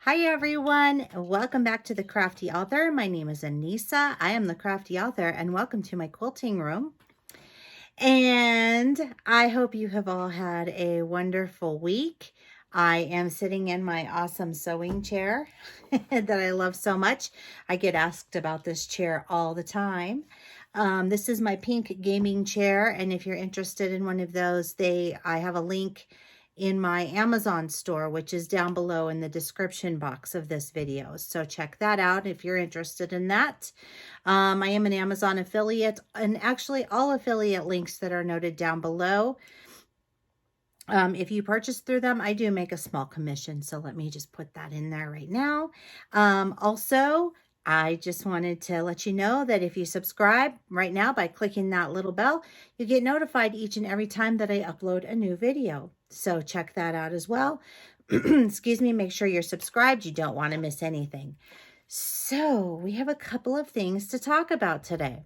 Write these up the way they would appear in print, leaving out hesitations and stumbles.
Hi everyone, welcome back to the Crafty Author. My name is Anissa. I am the Crafty Author and welcome to my quilting room. And I hope you have all had a wonderful week. I am sitting in my awesome sewing chair that I love so much. I get asked about this chair all the time. This is my pink gaming chair, and if you're interested in one of those, I have a link in my Amazon store, which is down below in the description box of this video. So check that out if you're interested in that. I am an Amazon affiliate, and actually all affiliate links that are noted down below. If you purchase through them, I do make a small commission. So let me just put that in there right now. Also, I just wanted to let you know that if you subscribe right now by clicking that little bell, you get notified each and every time that I upload a new video. So check that out as well. Excuse me, make sure you're subscribed. You don't want to miss anything. So we have a couple of things to talk about today.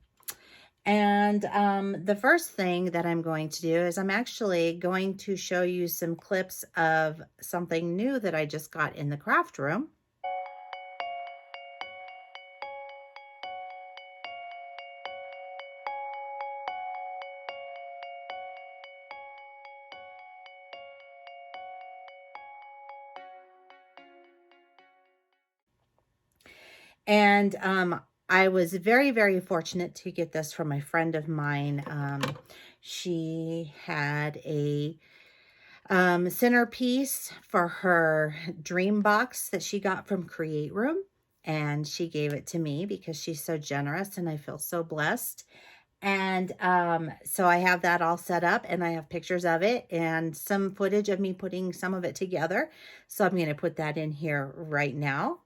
And the first thing that I'm going to do is I'm actually going to show you some clips of something new that I just got in the craft room. And I was very, very fortunate to get this from a friend of mine. She had a centerpiece for her dream box that she got from Create Room, and she gave it to me because she's so generous and I feel so blessed. And so I have that all set up, and I have pictures of it and some footage of me putting some of it together. So I'm going to put that in here right now.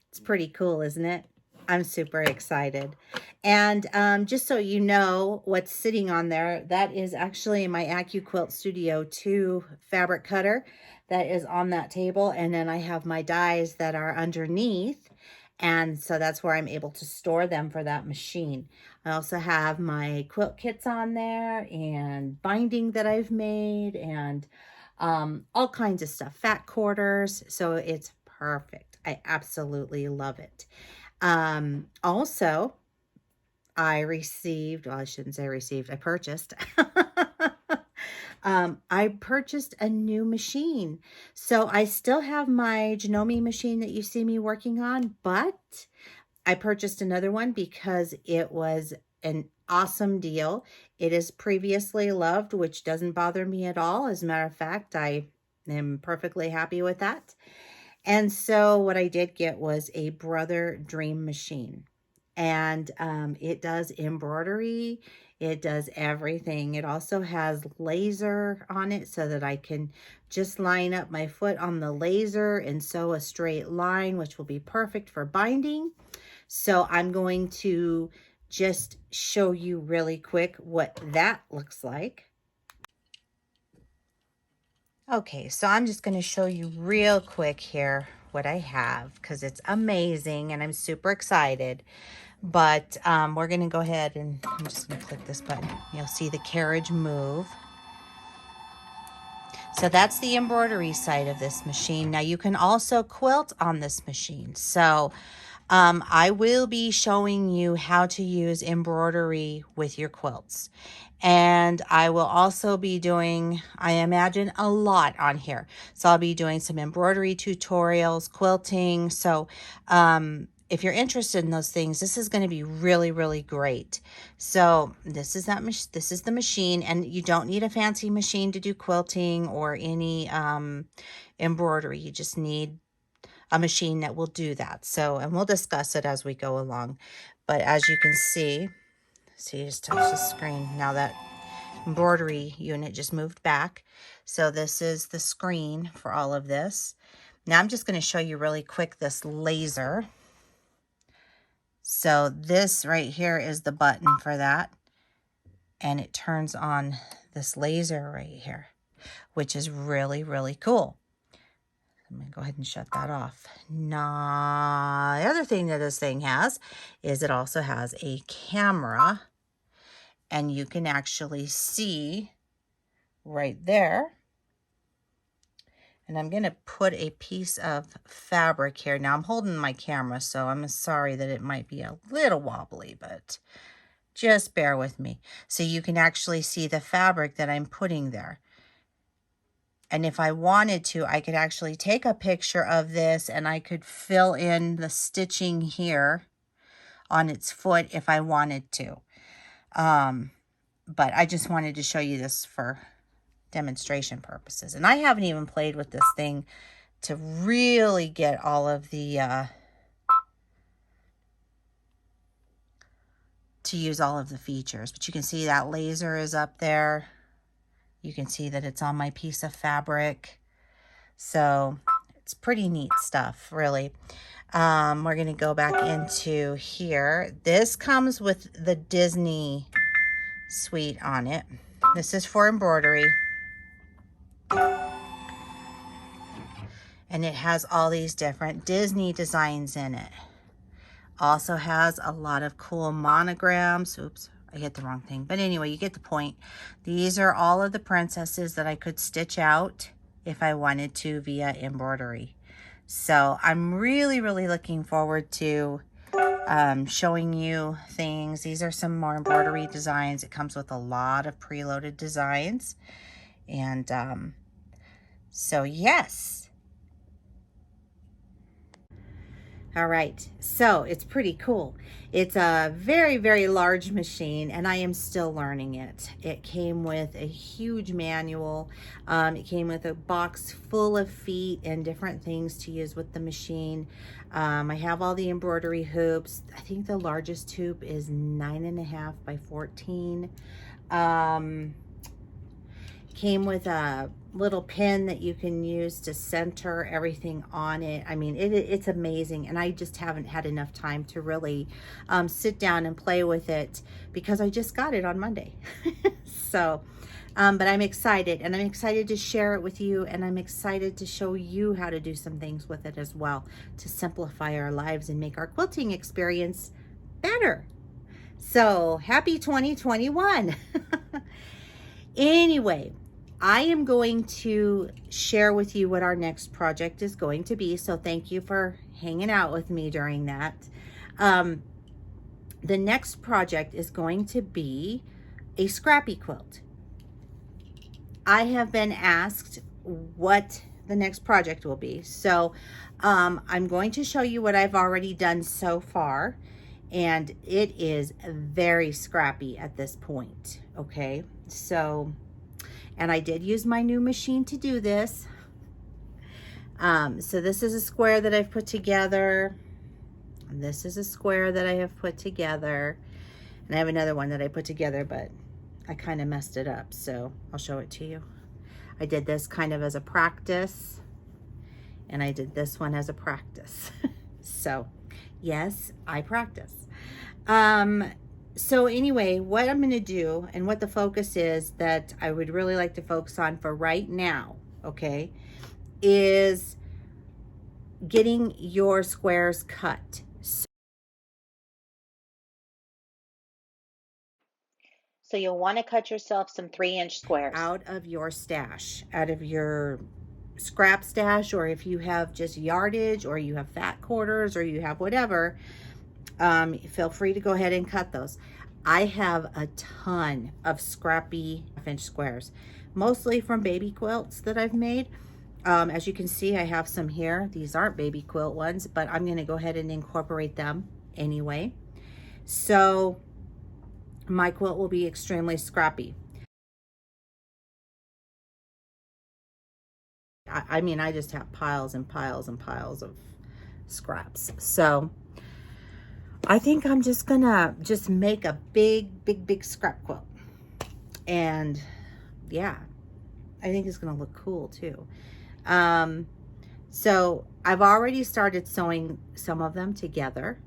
It's pretty cool, isn't it? I'm super excited. And just so you know what's sitting on there, that is actually my Quilt Studio 2 fabric cutter that is on that table. And then I have my dies that are underneath. And so that's where I'm able to store them for that machine. I also have my quilt kits on there and binding that I've made and all kinds of stuff, fat quarters. So it's perfect. I absolutely love it. Also, I received, well, I shouldn't say received, I purchased. I purchased a new machine. So I still have my Janome machine that you see me working on, but I purchased another one because it was an awesome deal. It is previously loved, which doesn't bother me at all. As a matter of fact, I am perfectly happy with that. And so what I did get was a Brother Dream machine. And it does embroidery. It does everything. It also has laser on it so that I can just line up my foot on the laser and sew a straight line, which will be perfect for binding. So I'm going to just show you really quick what that looks like. Okay, so I'm just going to show you real quick here what I have because it's amazing and I'm super excited. But we're going to go ahead and I'm just going to click this button. You'll see the carriage move. So that's the embroidery side of this machine. Now you can also quilt on this machine. So I will be showing you how to use embroidery with your quilts. And I will also be doing, I imagine, a lot on here. So I'll be doing some embroidery tutorials, quilting. So if you're interested in those things, this is going to be really, really great. So this is the machine, and you don't need a fancy machine to do quilting or any embroidery. You just need a machine that will do that. So, and we'll discuss it as we go along. But as you can see, just touch the screen. Now that embroidery unit just moved back. So this is the screen for all of this. Now I'm just going to show you really quick this laser. So this right here is the button for that. And it turns on this laser right here, which is really, really cool. I'm going to go ahead and shut that off. Now, the other thing that this thing has is it also has a camera. And you can actually see right there. And I'm going to put a piece of fabric here. Now, I'm holding my camera, so I'm sorry that it might be a little wobbly, but just bear with me. So you can actually see the fabric that I'm putting there. And if I wanted to, I could actually take a picture of this and I could fill in the stitching here on its foot if I wanted to. But I just wanted to show you this for demonstration purposes. And I haven't even played with this thing to really get all of the, to use all of the features. But you can see that laser is up there. You can see that it's on my piece of fabric. So it's pretty neat stuff, really. We're going to go back into here. This comes with the Disney suite on it. This is for embroidery. And it has all these different Disney designs in it. Also has a lot of cool monograms. Oops, I hit the wrong thing. But anyway, you get the point. These are all of the princesses that I could stitch out if I wanted to via embroidery. So I'm really, really looking forward to showing you things. These are some more embroidery designs. It comes with a lot of preloaded designs. And so yes. All right, so it's pretty cool. It's a very, very large machine, and I am still learning it. It came with a huge manual. It came with a box full of feet and different things to use with the machine. I have all the embroidery hoops. I think the largest hoop is 9.5 by 14. Came with a little pin that you can use to center everything on it. I mean, it's amazing, and I just haven't had enough time to really sit down and play with it because I just got it on Monday. So, but I'm excited, and I'm excited to share it with you, and I'm excited to show you how to do some things with it as well to simplify our lives and make our quilting experience better. So, happy 2021. Anyway, I am going to share with you what our next project is going to be. So thank you for hanging out with me during that. The next project is going to be a scrappy quilt. I have been asked what the next project will be. So I'm going to show you what I've already done so far. And it is very scrappy at this point, okay? So, and I did use my new machine to do this. So this is a square that I've put together. And this is a square that I have put together. And I have another one that I put together, but I kind of messed it up. So I'll show it to you. I did this kind of as a practice. And I did this one as a practice. So yes, I practice. So anyway, what I'm going to do and what the focus is that I would really like to focus on for right now, okay, is getting your squares cut. So you'll want to cut yourself some 3-inch squares out of your stash, out of your scrap stash, or if you have just yardage, or you have fat quarters, or you have whatever, feel free to go ahead and cut those. I have a ton of scrappy 1/2-inch squares, mostly from baby quilts that I've made. As you can see, I have some here. These aren't baby quilt ones, but I'm going to go ahead and incorporate them anyway. So my quilt will be extremely scrappy. I mean, I just have piles and piles and piles of scraps. So I think I'm just gonna make a big scrap quilt. And yeah, I think it's gonna look cool too. So I've already started sewing some of them together.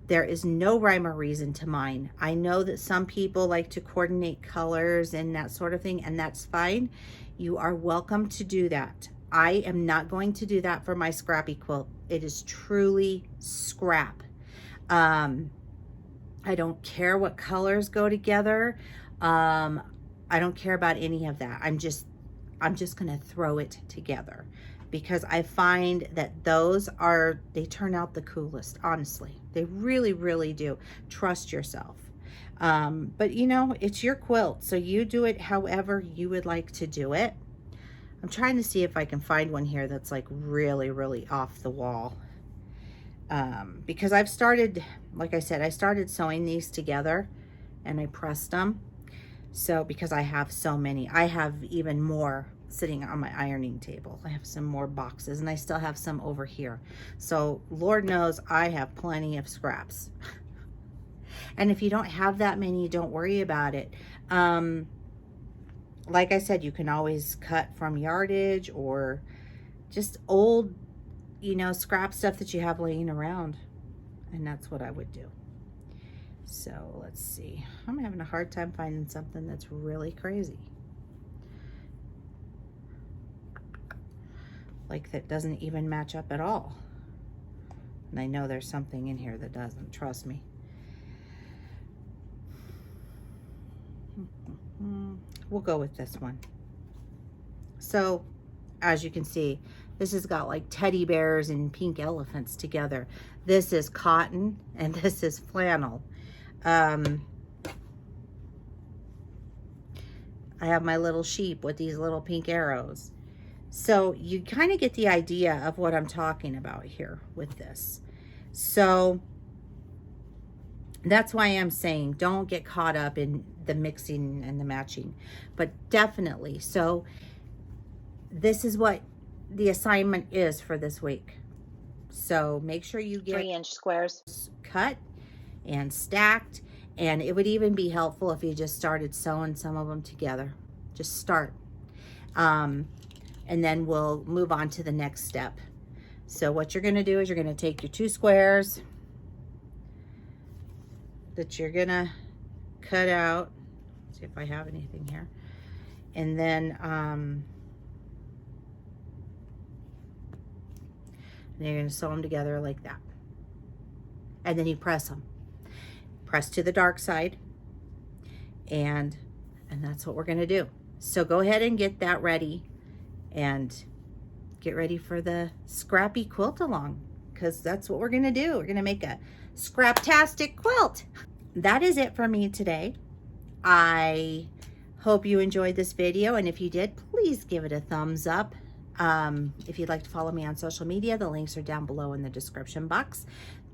There is no rhyme or reason to mine. I know that some people like to coordinate colors and that sort of thing, and that's fine. You are welcome to do that. I am not going to do that for my scrappy quilt. It is truly scrap. I don't care what colors go together. I don't care about any of that. I'm just gonna throw it together because I find that they turn out the coolest, honestly. They really, really do. Trust yourself. But you know, it's your quilt, so you do it however you would like to do it. I'm trying to see if I can find one here that's like really, really off the wall. Because I've started, like I said, I started sewing these together and I pressed them. So because I have so many, I have even more sitting on my ironing table. I have some more boxes and I still have some over here. So Lord knows I have plenty of scraps. And if you don't have that many, don't worry about it. Like I said, you can always cut from yardage or just old, you know, scrap stuff that you have laying around. And that's what I would do. So let's see. I'm having a hard time finding something that's really crazy. Like that doesn't even match up at all. And I know there's something in here that doesn't, trust me. We'll go with this one. So as you can see, this has got like teddy bears and pink elephants together. This is cotton and this is flannel. I have my little sheep with these little pink arrows. So you kind of get the idea of what I'm talking about here with this. So that's why I'm saying don't get caught up in the mixing and the matching, but definitely. So this is what the assignment is for this week. So make sure you get 3-inch squares cut and stacked, and it would even be helpful if you just started sewing some of them together. Just start. And then we'll move on to the next step. So what you're gonna do is you're gonna take your 2 squares that you're gonna cut out. Let's see if I have anything here. And then you're gonna sew them together like that. And then you press them. Press to the dark side. And that's what we're gonna do. So go ahead and get that ready and get ready for the scrappy quilt along, because that's what we're gonna do. We're gonna make a Scraptastic quilt. That is it for me today. I hope you enjoyed this video, and if you did, please give it a thumbs up. If you'd like to follow me on social media, the links are down below in the description box.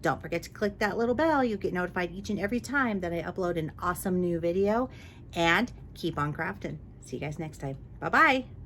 Don't forget to click that little bell. You'll get notified each and every time that I upload an awesome new video. And keep on crafting. See you guys next time. Bye-bye.